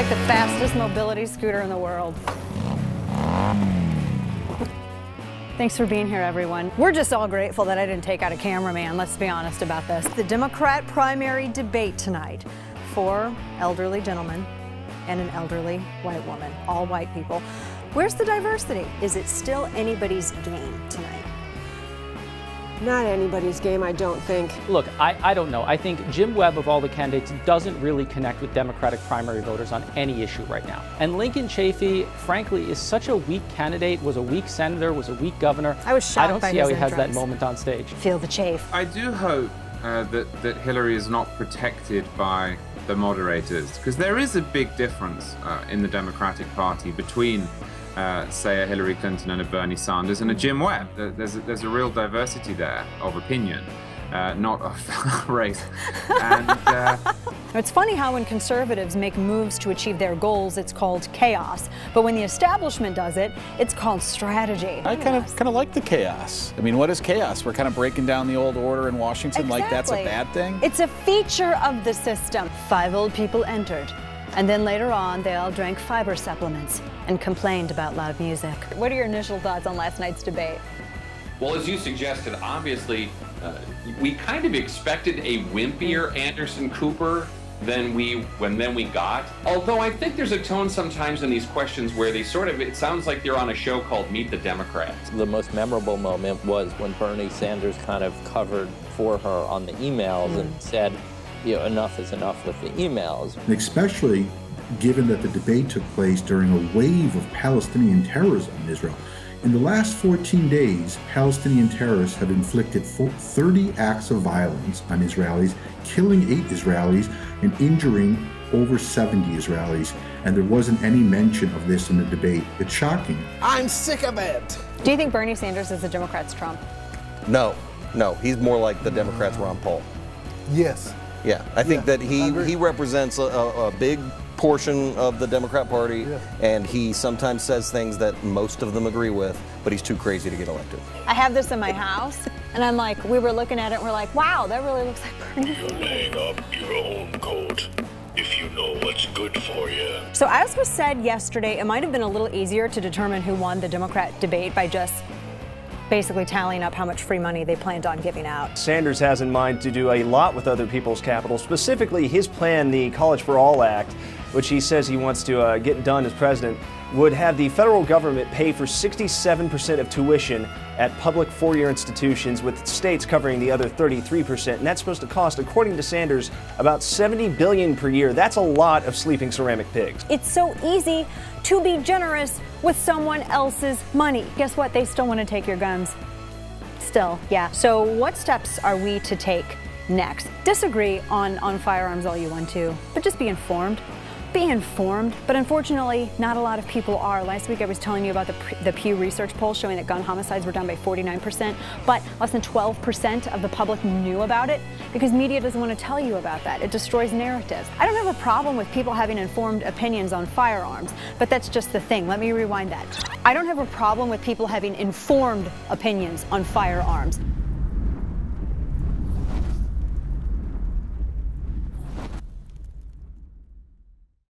like the fastest mobility scooter in the world. Thanks for being here, everyone. We're just all grateful that I didn't take out a cameraman, let's be honest about this. The Democrat primary debate tonight. 4 elderly gentlemen and an elderly white woman, all white people. Where's the diversity? Is it still anybody's game tonight? Not anybody's game, I don't think. Look, I don't know. I think Jim Webb, of all the candidates, doesn't really connect with Democratic primary voters on any issue right now. And Lincoln Chafee, frankly, is such a weak candidate, was a weak senator, was a weak governor. I was shocked by his I don't see how he has entrance. that moment on stage. Feel the chafe. I do hope that Hillary is not protected by the moderators, because there is a big difference in the Democratic Party between say a Hillary Clinton and a Bernie Sanders and a Jim Webb. There's a real diversity there of opinion, not of race. And it's funny how when conservatives make moves to achieve their goals, it's called chaos. But when the establishment does it, it's called strategy. I kind of like the chaos. I mean, what is chaos? We're kind of breaking down the old order in Washington. Exactly. Like that's a bad thing? It's a feature of the system. 5 old people entered. And then later on, they all drank fiber supplements and complained about loud music. What are your initial thoughts on last night's debate? Well, as you suggested, obviously, we kind of expected a wimpier Anderson Cooper than we got. Although I think there's a tone sometimes in these questions where they sort of, it sounds like they're on a show called Meet the Democrats. The most memorable moment was when Bernie Sanders kind of covered for her on the emails and said, you know, enough is enough with the emails. And especially given that the debate took place during a wave of Palestinian terrorism in Israel. In the last 14 days, Palestinian terrorists have inflicted 30 acts of violence on Israelis, killing 8 Israelis and injuring over 70 Israelis. And there wasn't any mention of this in the debate. It's shocking. I'm sick of it. Do you think Bernie Sanders is the Democrats' Trump? No, he's more like the Democrats' Ron Paul. Yes. Yeah, I think that he represents a big portion of the Democrat Party, and he sometimes says things that most of them agree with, but he's too crazy to get elected. I have this in my house, and I'm like, we were looking at it, and we're like, wow, that really looks like Bernie Sanders. You'll hang up your own coat if you know what's good for you. So as was said yesterday, it might have been a little easier to determine who won the Democrat debate by just basically tallying up how much free money they planned on giving out. Sanders has in mind to do a lot with other people's capital, specifically his plan, the College for All Act, which he says he wants to get done as president, would have the federal government pay for 67% of tuition at public four-year institutions, with states covering the other 33%. And that's supposed to cost, according to Sanders, about $70 billion per year. That's a lot of sleeping ceramic pigs. It's so easy to be generous with someone else's money. Guess what? They still want to take your guns. Still, yeah. So what steps are we to take next? Disagree on firearms all you want to, but just be informed. Be informed, but unfortunately, not a lot of people are. Last week I was telling you about the Pew Research poll showing that gun homicides were down by 49%, but less than 12% of the public knew about it because media doesn't want to tell you about that. It destroys narratives. I don't have a problem with people having informed opinions on firearms, but that's just the thing. Let me rewind that. I don't have a problem with people having informed opinions on firearms.